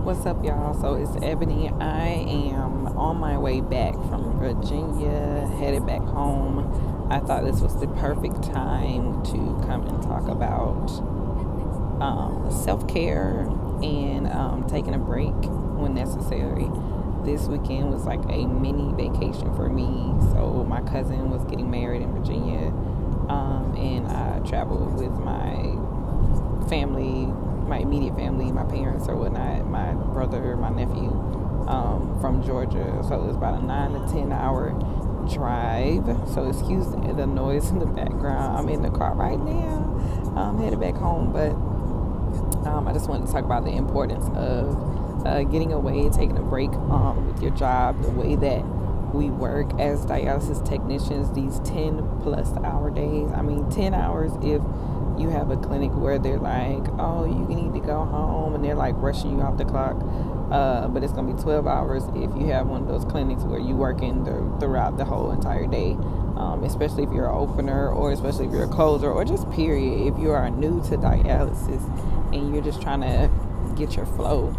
What's up, y'all? So it's Ebony. I am on my way back from Virginia, headed back home. I thought this was the perfect time to come and talk about self care and taking a break when necessary. This weekend was like a mini vacation for me. So my cousin was getting married in Virginia, and I traveled with my family, my immediate family, my parents or whatnot, my brother, my nephew, from Georgia. So it was about a 9 to 10 hour drive. So excuse the noise in the background. I'm in the car right now. I'm headed back home, but I just wanted to talk about the importance of getting away, taking a break with your job, the way that we work as dialysis technicians, these 10 plus hour days. I mean, 10 hours if you have a clinic where they're like, oh, you need to go home, and they're like rushing you off the clock. But it's going to be 12 hours if you have one of those clinics where you working throughout the whole entire day, especially if you're an opener or especially if you're a closer or just period, if you are new to dialysis and you're just trying to get your flow.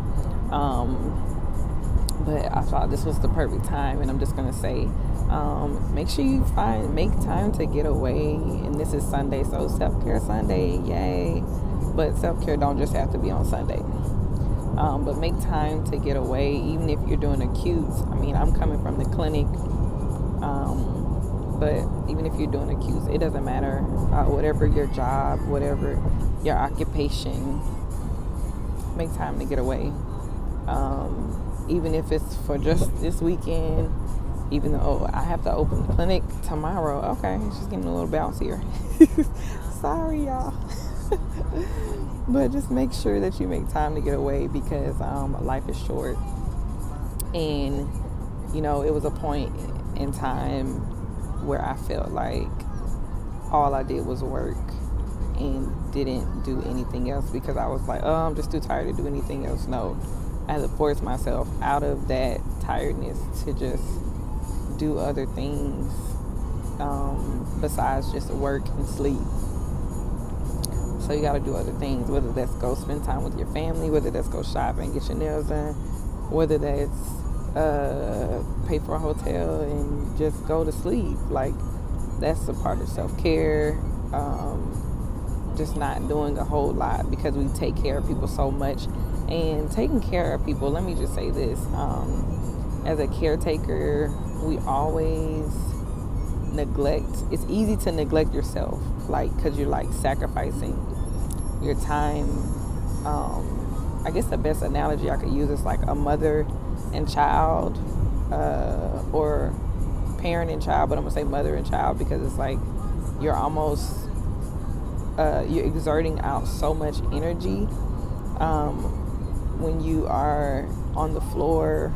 But I thought this was the perfect time, and I'm just going to say, make sure you make time to get away. And this is Sunday, so self-care Sunday, yay. But self-care don't just have to be on Sunday. But make time to get away, even if you're doing acutes. I mean, I'm coming from the clinic, but even if you're doing acutes, it doesn't matter. Whatever your job, whatever your occupation, make time to get away. Even if it's for just this weekend, even though I have to open the clinic tomorrow. Okay, it's just getting a little bouncier. Sorry, y'all. But just make sure that you make time to get away, because life is short. And, it was a point in time where I felt like all I did was work and didn't do anything else, because I was like, oh, I'm just too tired to do anything else. No, I had to force myself out of that tiredness to just do other things besides just work and sleep. So you got to do other things, whether that's go spend time with your family, whether that's go shopping, get your nails done, whether that's pay for a hotel and just go to sleep. Like, that's a part of self-care. Just not doing a whole lot, because we take care of people so much. And taking care of people, let me just say this, as a caretaker, we always neglect. It's easy to neglect yourself, like, because you're like sacrificing your time. I guess the best analogy I could use is like a mother and child, or parent and child, but I'm gonna say mother and child, because it's like you're almost you're exerting out so much energy when you are on the floor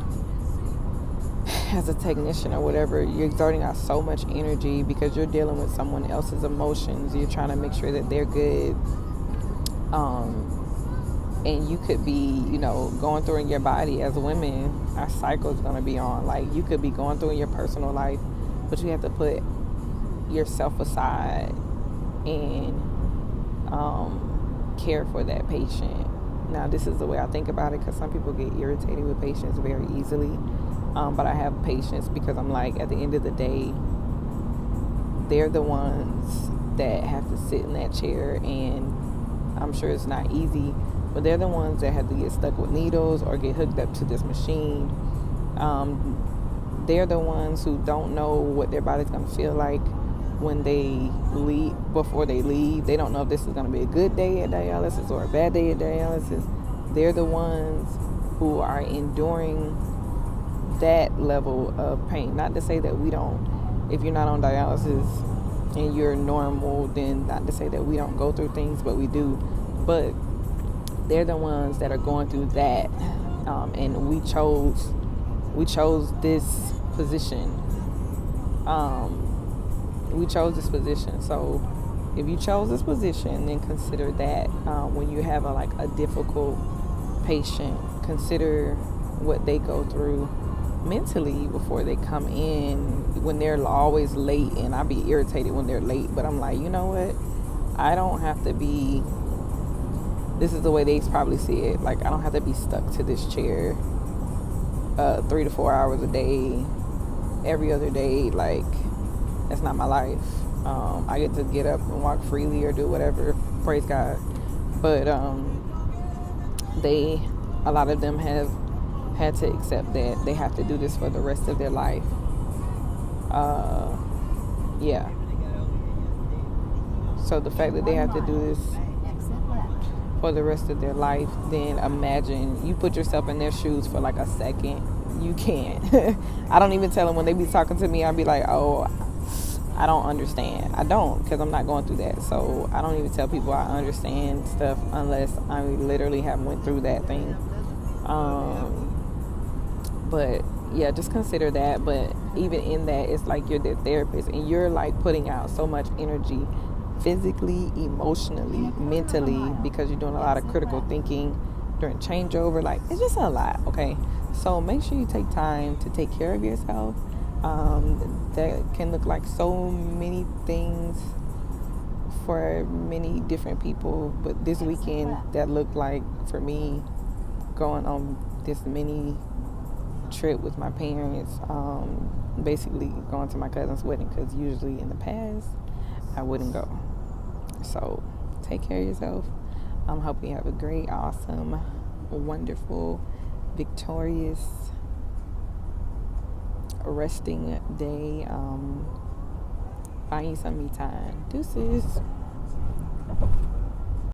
as a technician or whatever. You're exerting out so much energy because you're dealing with someone else's emotions. You're trying to make sure that they're good. And you could be, going through in your body as women, our cycle is going to be on. Like, you could be going through in your personal life, but you have to put yourself aside and care for that patient. Now, this is the way I think about it, because some people get irritated with patients very easily. But I have patience because I'm like, at the end of the day, they're the ones that have to sit in that chair, and I'm sure it's not easy, but they're the ones that have to get stuck with needles or get hooked up to this machine. They're the ones who don't know what their body's going to feel like when they leave, before they leave. They don't know if this is going to be a good day at dialysis or a bad day at dialysis. They're the ones who are enduring that level of pain. Not to say that we don't, if you're not on dialysis and you're normal, then not to say that we don't go through things, but we do. But they're the ones that are going through that, and we chose this position. We chose this position. So if you chose this position, then consider that when you have a difficult patient, consider what they go through mentally before they come in, when they're always late. And I be irritated when they're late, but I'm like, you know what, I don't have to be this is the way they probably see it. Like, I don't have to be stuck to this chair 3 to 4 hours a day, every other day. Like, that's not my life. I get to get up and walk freely or do whatever. Praise God. But a lot of them have had to accept that they have to do this for the rest of their life. Yeah. So the fact that they have to do this for the rest of their life, then imagine you put yourself in their shoes for like a second. You can't. I don't even tell them when they be talking to me. I'll be like, oh, I don't understand. I don't, because I'm not going through that. So I don't even tell people I understand stuff unless I literally have went through that thing. But yeah, just consider that. But even in that, it's like you're their therapist and you're like putting out so much energy physically, emotionally, mentally, because you're doing a lot of critical thinking during changeover. Like, it's just a lot. Okay, so make sure you take time to take care of yourself. That can look like so many things for many different people, but this weekend that looked like, for me, going on this mini trip with my parents, basically going to my cousin's wedding, because usually in the past I wouldn't go. So take care of yourself. I'm hoping you have a great, awesome, wonderful, victorious resting day. Find you some me time. Deuces.